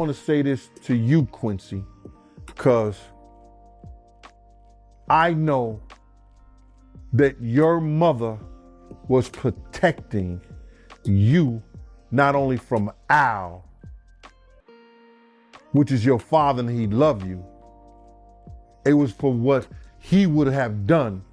I want to say this to you, Quincy, because I know that your mother was protecting you not only from Al, which is your father and he loved you, it was for what he would have done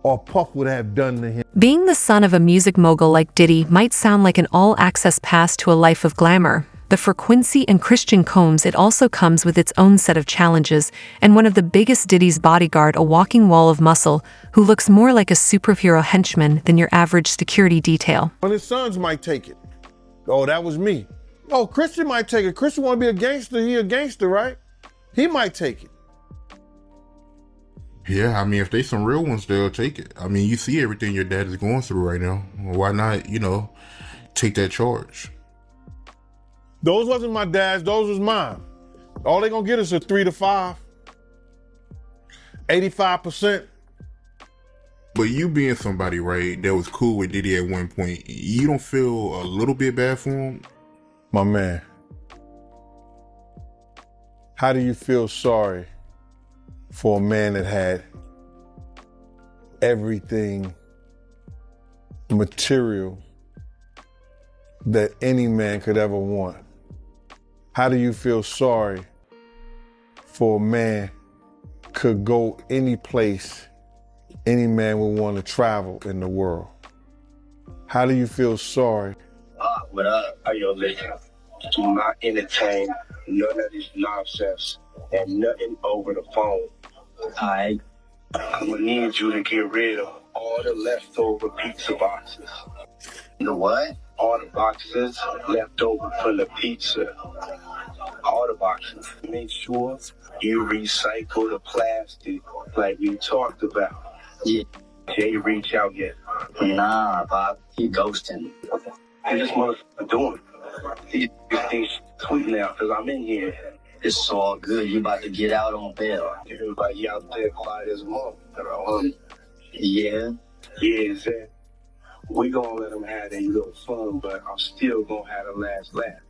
or Puff would have done to him. Being the son of a music mogul like Diddy might sound like an all-access pass to a life of glamour, but for Quincy and Christian Combs it also comes with its own set of challenges, and one of the biggest, Diddy's bodyguard, a walking wall of muscle, who looks more like a superhero henchman than your average security detail. One of his sons might take it. Oh, that was me. Oh, Christian might take it. Christian want to be a gangster, he a gangster, right? He might take it. Yeah, I mean, if they some real ones, they'll take it. I mean, you see everything your dad is going through right now. Why not, take that charge? Those wasn't my dad's, those was mine. All they gonna get is a 3 to 5. 85%. But you being somebody, right, that was cool with Diddy at one point, you don't feel a little bit bad for him? My man, how do you feel sorry for a man that had everything material that any man could ever want? How do you feel sorry for a man could go any place any man would want to travel in the world? How do you feel sorry? What up? How you living? Do not entertain none of this nonsense and nothing over the phone. I'm gonna need you to get rid of all the leftover pizza boxes. The what? All the boxes left over from the pizza. All the boxes. Make sure you recycle the plastic like we talked about. Yeah. Can you reach out yet? Nah, Pop. He ghosting. And this motherfucker doing. These things sweet now because I'm in here. It's all good. You about to get out on bail. Everybody out there quiet as a motherfucker. Yeah. Yeah, exactly. We gonna let them have their little fun, but I'm still gonna have the last laugh.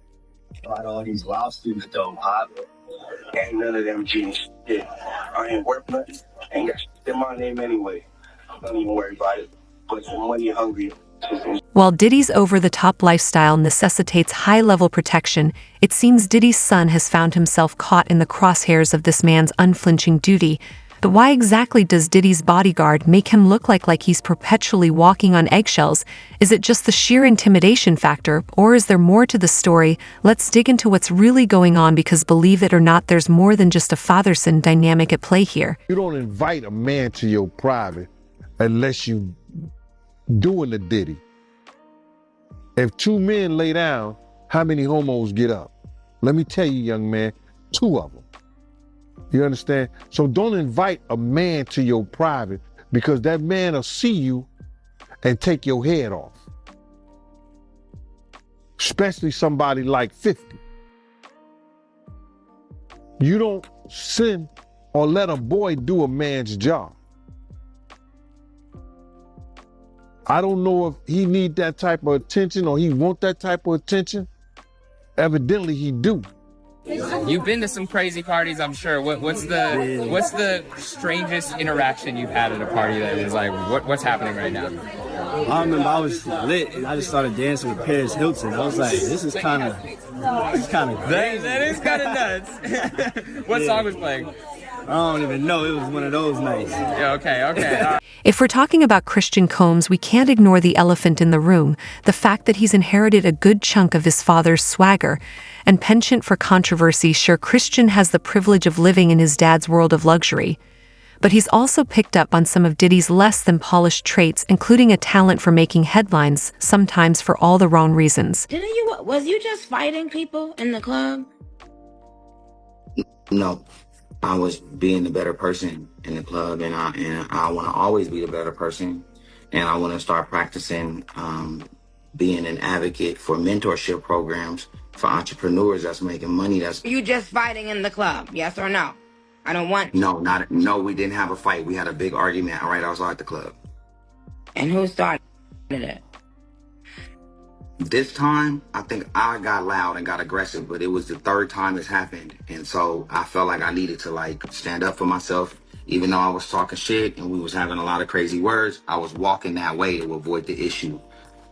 About all these lawsuits though, Pop. Ain't none of them getting shit. I ain't worth nothing. Ain't got shit in my name anyway. Don't even worry about it. But you're money hungry. While Diddy's over-the-top lifestyle necessitates high-level protection, it seems Diddy's son has found himself caught in the crosshairs of this man's unflinching duty. But why exactly does Diddy's bodyguard make him look like he's perpetually walking on eggshells? Is it just the sheer intimidation factor, or is there more to the story? Let's dig into what's really going on, because believe it or not, there's more than just a father-son dynamic at play here. You don't invite a man to your private unless you doing the Diddy. If two men lay down, how many homos get up? Let me tell you, young man, 2 of them. You understand? So don't invite a man to your private, because that man will see you and take your head off. Especially somebody like 50. You don't send or let a boy do a man's job. I don't know if he need that type of attention or he want that type of attention. Evidently he do. You've been to some crazy parties, I'm sure. What's the strangest interaction you've had at a party that was like, what's happening right now? I remember I was lit and I just started dancing with Paris Hilton. I was like, this is kind of crazy. That is kind of nuts. What song was playing? I don't even know. It was one of those nights. Yeah, okay. If we're talking about Christian Combs, we can't ignore the elephant in the room, the fact that he's inherited a good chunk of his father's swagger. And penchant for controversy, sure, Christian has the privilege of living in his dad's world of luxury. But he's also picked up on some of Diddy's less than polished traits, including a talent for making headlines, sometimes for all the wrong reasons. Was you just fighting people in the club? No. I was being the better person in the club, and I want to always be the better person, and I want to start practicing being an advocate for mentorship programs for entrepreneurs that's making money. You just fighting in the club, yes or no? I don't want. No, we didn't have a fight. We had a big argument right outside the club. And who started it? This time, I think I got loud and got aggressive, but it was the third time it's happened. And so I felt like I needed to like stand up for myself. Even though I was talking shit and we was having a lot of crazy words, I was walking that way to avoid the issue. You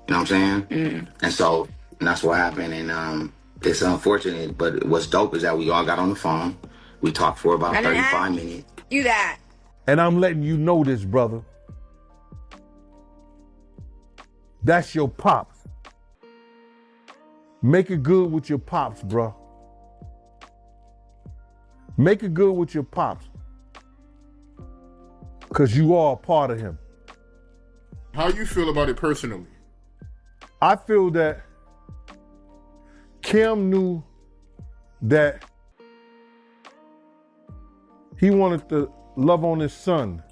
know what I'm saying? And so and that's what happened. And it's unfortunate, but what's dope is that we all got on the phone. We talked for about 35 minutes. You that. And I'm letting you know this, brother. That's your pops. Make it good with your pops, bro. Make it good with your pops. Because you are a part of him. How you feel about it personally? I feel that Kim knew that he wanted to love on his son.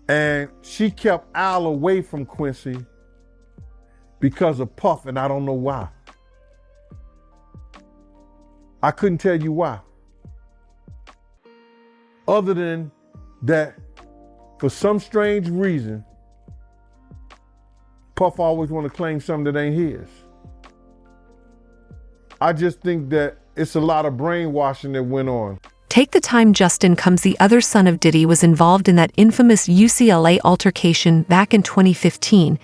And she kept Al away from Quincy because of Puff, and I don't know why. I couldn't tell you why. Other than that, for some strange reason, Puff always want to claim something that ain't his. I just think that it's a lot of brainwashing that went on. Take the time Justin Combs, the other son of Diddy, was involved in that infamous UCLA altercation back in 2015.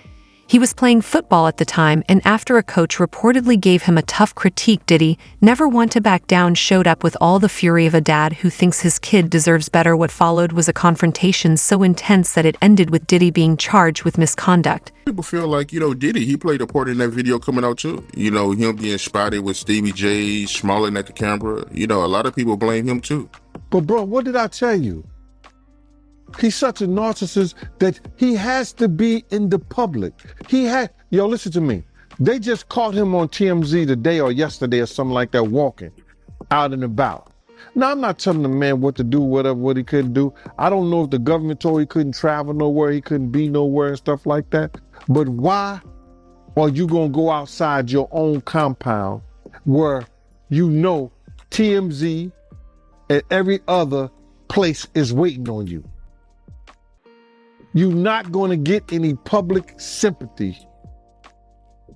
He was playing football at the time, and after a coach reportedly gave him a tough critique, Diddy, never one to back down, showed up with all the fury of a dad who thinks his kid deserves better. What followed was a confrontation so intense that it ended with Diddy being charged with misconduct. People feel like, Diddy, he played a part in that video coming out too. Him being spotted with Stevie J, smiling at the camera. A lot of people blame him too. But bro, what did I tell you? He's such a narcissist that he has to be in the public. Listen to me. They just caught him on TMZ today or yesterday or something like that, walking out and about. Now, I'm not telling the man what to do, what he couldn't do. I don't know if the government told he couldn't travel nowhere, he couldn't be nowhere and stuff like that. But why are you gonna go outside your own compound where TMZ and every other place is waiting on you? You're not going to get any public sympathy.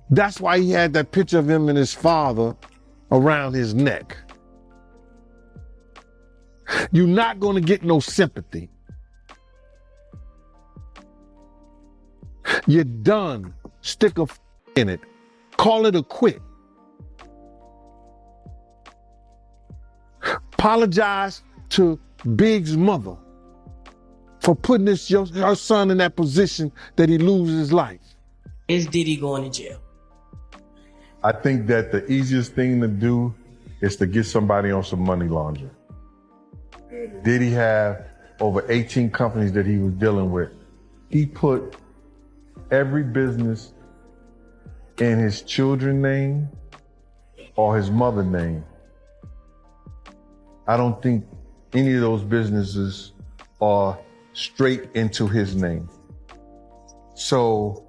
That's why he had that picture of him and his father around his neck. You're not going to get no sympathy. You're done. Stick a in it. Call it a quit. Apologize to Big's mother for putting her son in that position that he loses his life. Is Diddy going to jail? I think that the easiest thing to do is to get somebody on some money laundering. Diddy have over 18 companies that he was dealing with. He put every business in his children's name or his mother's name. I don't think any of those businesses are straight into his name. So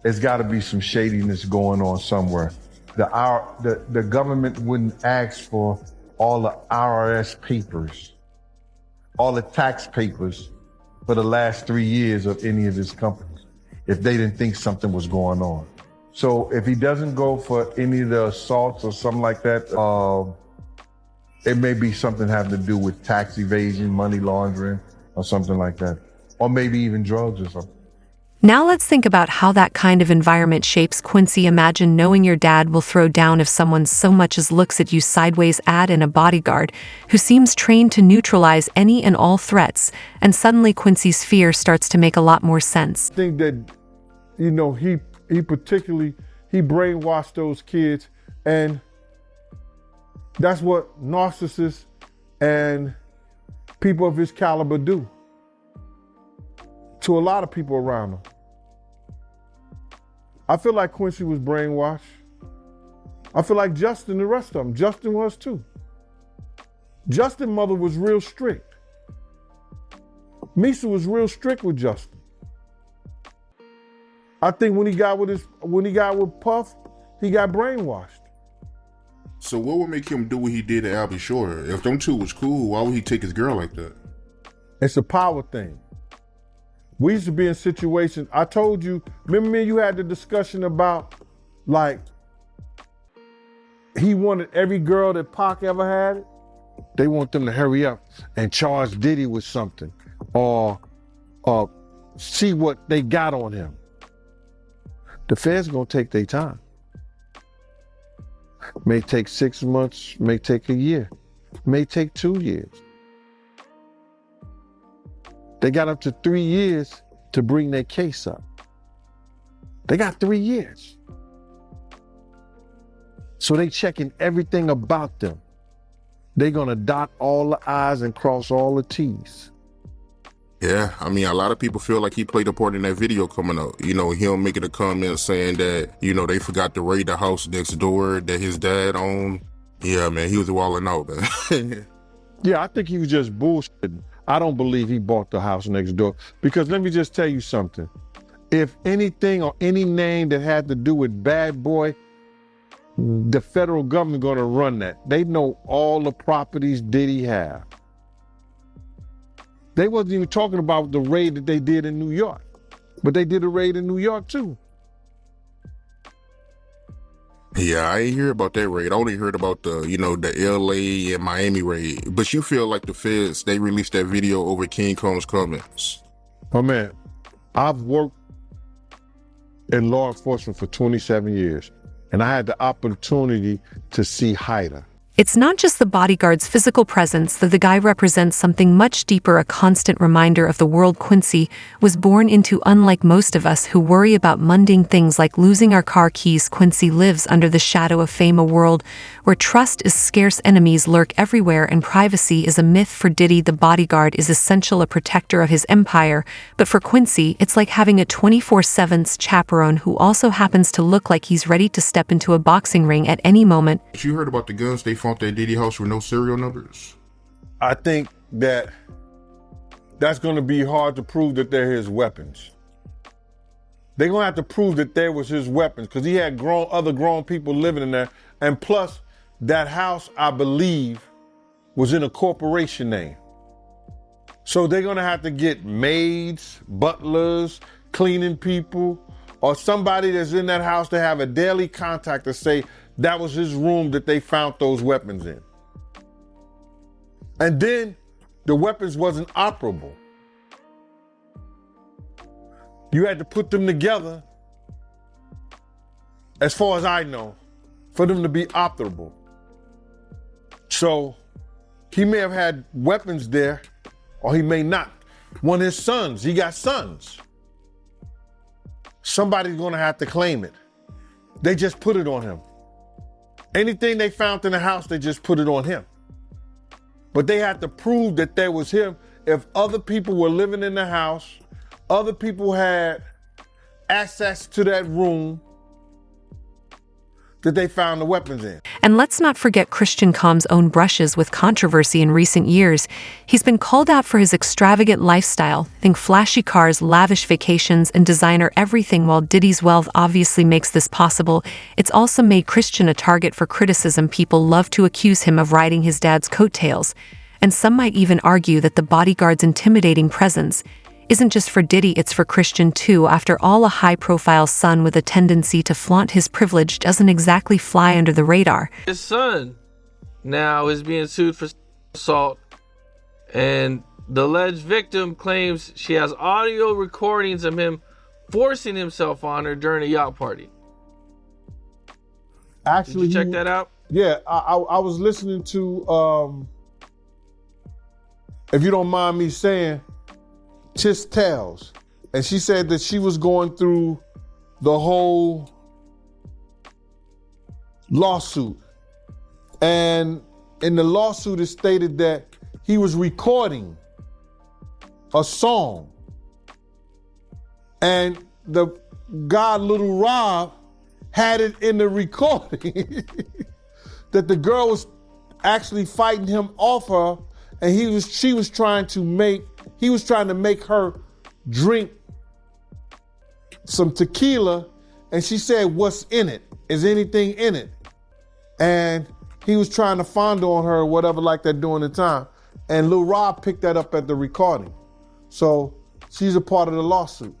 there's got to be some shadiness going on somewhere. The government wouldn't ask for all the IRS papers, all the tax papers for the last 3 years of any of his companies if they didn't think something was going on. So if he doesn't go for any of the assaults or something like that, it may be something having to do with tax evasion, money laundering, or something like that. Or maybe even drugs or something. Now let's think about how that kind of environment shapes Quincy. Imagine knowing your dad will throw down if someone so much as looks at you sideways. Add in a bodyguard who seems trained to neutralize any and all threats, and suddenly Quincy's fear starts to make a lot more sense. I think that, he brainwashed those kids, and that's what narcissists and people of his caliber do to a lot of people around him. I feel like Quincy was brainwashed. I feel like Justin, the rest of them. Justin was too. Justin's mother was real strict. Misa was real strict with Justin. I think when he got with Puff, he got brainwashed. So what would make him do what he did to Albie Shore? If them two was cool, why would he take his girl like that? It's a power thing. We used to be in situations, I told you, remember me and you had the discussion about, like, he wanted every girl that Pac ever had. They want them to hurry up and charge Diddy with something or see what they got on him. The feds gonna take their time. May take 6 months, may take a year, may take 2 years. They got up to 3 years to bring their case up. They got 3 years. So they checking everything about them. They're gonna dot all the I's and cross all the T's. Yeah, I mean, a lot of people feel like he played a part in that video coming out. You know, him making a comment saying that, you know, they forgot to raid the house next door that his dad owned. Yeah, man, he was wilding out, man. Yeah, I think he was just bullshitting. I don't believe he bought the house next door. Because let me just tell you something. If anything or any name that had to do with Bad Boy, the federal government gonna run that. They know all the properties Diddy have. They wasn't even talking about the raid that they did in New York, but they did a raid in New York too. Yeah, I ain't hear about that raid. I only heard about the, you know, the LA and Miami raid. But you feel like the feds, they released that video over King Combs' comments. Oh man, I've worked in law enforcement for 27 years, and I had the opportunity to see Hyder. It's not just the bodyguard's physical presence that the guy represents something much deeper, a constant reminder of the world Quincy was born into. Unlike most of us who worry about mundane things like losing our car keys, Quincy lives under the shadow of fame, a world where trust is scarce, enemies lurk everywhere, and privacy is a myth. For Diddy, the bodyguard is essential, a protector of his empire, but for Quincy, it's like having a 24/7 chaperone who also happens to look like he's ready to step into a boxing ring at any moment. You heard about the guns they found at Diddy house with no serial numbers? I think that that's going to be hard to prove that they're his weapons. They're going to have to prove that there was his weapons because he had other grown people living in there. And plus, that house, I believe, was in a corporation name. So they're going to have to get maids, butlers, cleaning people, or somebody that's in that house to have a daily contact to say that was his room that they found those weapons in. And then the weapons wasn't operable. You had to put them together, as far as I know, for them to be operable. So he may have had weapons there, or he may not. One of his sons, he got sons. Somebody's gonna have to claim it. They just put it on him. Anything they found in the house, they just put it on him. But they had to prove that there was him. If other people were living in the house, other people had access to that room that they found the weapons in. And let's not forget Christian Combs' own brushes with controversy in recent years. He's been called out for his extravagant lifestyle, think flashy cars, lavish vacations, and designer everything. While Diddy's wealth obviously makes this possible, it's also made Christian a target for criticism. People love to accuse him of riding his dad's coattails, and some might even argue that the bodyguard's intimidating presence isn't just for Diddy, it's for Christian too. After all, a high-profile son with a tendency to flaunt his privilege doesn't exactly fly under the radar. His son now is being sued for assault, and the alleged victim claims she has audio recordings of him forcing himself on her during a yacht party. Actually, did you check that out? Yeah, I was listening to, if you don't mind me saying, Tis Tales, and she said that she was going through the whole lawsuit, and in the lawsuit it stated that he was recording a song, and the guy Little Rob had it in the recording that the girl was actually fighting him off her, and she was trying to make her drink some tequila, and she said, "What's in it? Is anything in it?" And he was trying to fondle on her or whatever like that during the time. And Lil Rob picked that up at the recording. So she's a part of the lawsuit.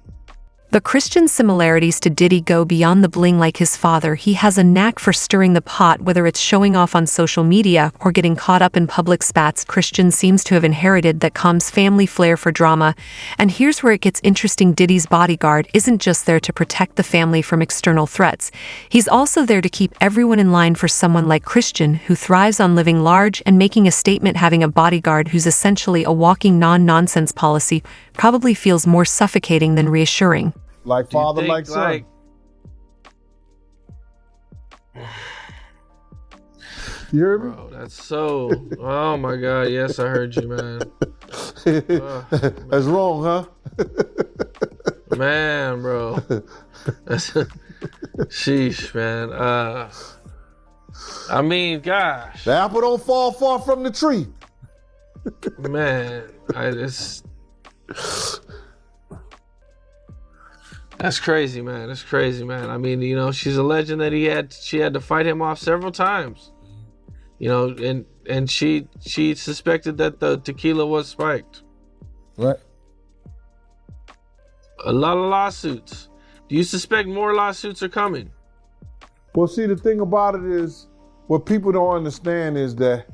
But Christian's similarities to Diddy go beyond the bling. Like his father, he has a knack for stirring the pot, whether it's showing off on social media or getting caught up in public spats. Christian seems to have inherited that calm's family flair for drama. And here's where it gets interesting. Diddy's bodyguard isn't just there to protect the family from external threats. He's also there to keep everyone in line. For someone like Christian, who thrives on living large and making a statement, having a bodyguard who's essentially a walking non-nonsense policy probably feels more suffocating than reassuring. Like father, like son. You heard me? Bro, that's so... Oh, my God. Yes, I heard you, man. That's wrong, huh? Man, bro. That's... Sheesh, man. I mean, gosh. The apple don't fall far from the tree. Man, that's crazy, man. That's crazy, man. I mean, you know, she's alleging that she had to fight him off several times. You know, and she suspected that the tequila was spiked. Right. A lot of lawsuits. Do you suspect more lawsuits are coming? Well, see, the thing about it is, what people don't understand is that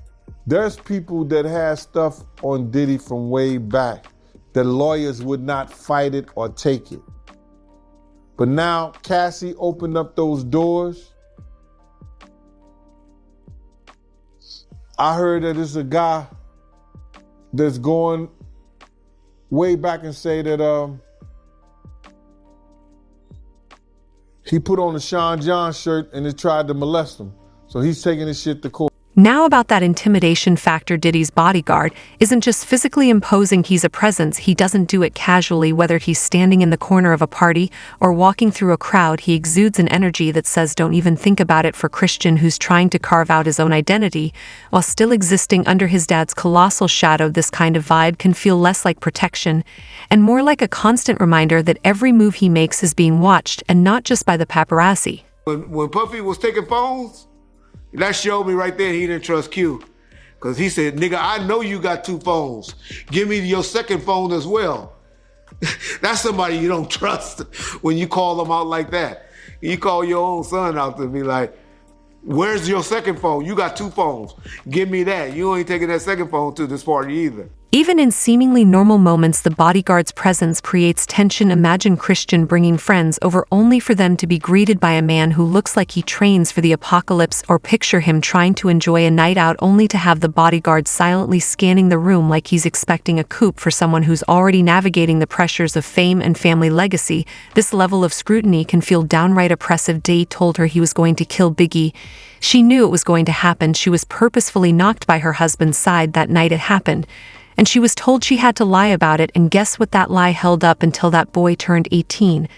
there's people that have stuff on Diddy from way back that lawyers would not fight it or take it. But now Cassie opened up those doors. I heard that there's a guy that's going way back and say that he put on a Sean John shirt and it tried to molest him. So he's taking his shit to court. Now about that intimidation factor. Diddy's bodyguard isn't just physically imposing, he's a presence. He doesn't do it casually. Whether he's standing in the corner of a party or walking through a crowd, he exudes an energy that says don't even think about it. For Christian, who's trying to carve out his own identity while still existing under his dad's colossal shadow, this kind of vibe can feel less like protection and more like a constant reminder that every move he makes is being watched, and not just by the paparazzi. When Puffy was taking phones, that showed me right there he didn't trust Q. Because he said, nigga, I know you got 2 phones. Give me your second phone as well. That's somebody you don't trust when you call them out like that. You call your own son out to be like, where's your second phone? You got 2 phones. Give me that. You ain't taking that second phone to this party either. Even in seemingly normal moments, the bodyguard's presence creates tension. Imagine Christian bringing friends over only for them to be greeted by a man who looks like he trains for the apocalypse, or picture him trying to enjoy a night out only to have the bodyguard silently scanning the room like he's expecting a coup. For someone who's already navigating the pressures of fame and family legacy, this level of scrutiny can feel downright oppressive. Diddy told her he was going to kill Biggie. She knew it was going to happen. She was purposefully knocked by her husband's side that night it happened. And she was told she had to lie about it, and guess what? That lie held up until that boy turned 18.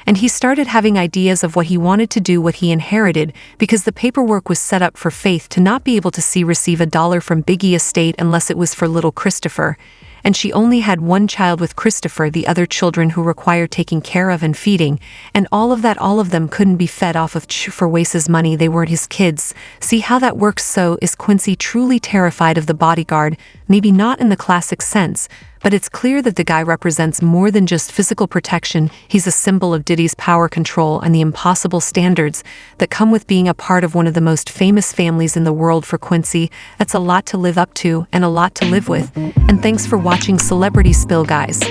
And he started having ideas of what he wanted to do, what he inherited, because the paperwork was set up for Faith to not be able to receive $1 from Biggie estate unless it was for little Christopher. And she only had 1 child with Christopher, the other children who required taking care of and feeding, and all of them couldn't be fed off of Wace's money. They weren't his kids. See how that works? So is Quincy truly terrified of the bodyguard? Maybe not in the classic sense, but it's clear that the guy represents more than just physical protection. He's a symbol of Diddy's power, control, and the impossible standards that come with being a part of one of the most famous families in the world. For Quincy, that's a lot to live up to and a lot to live with. And thanks for watching Celebrity Spill, guys.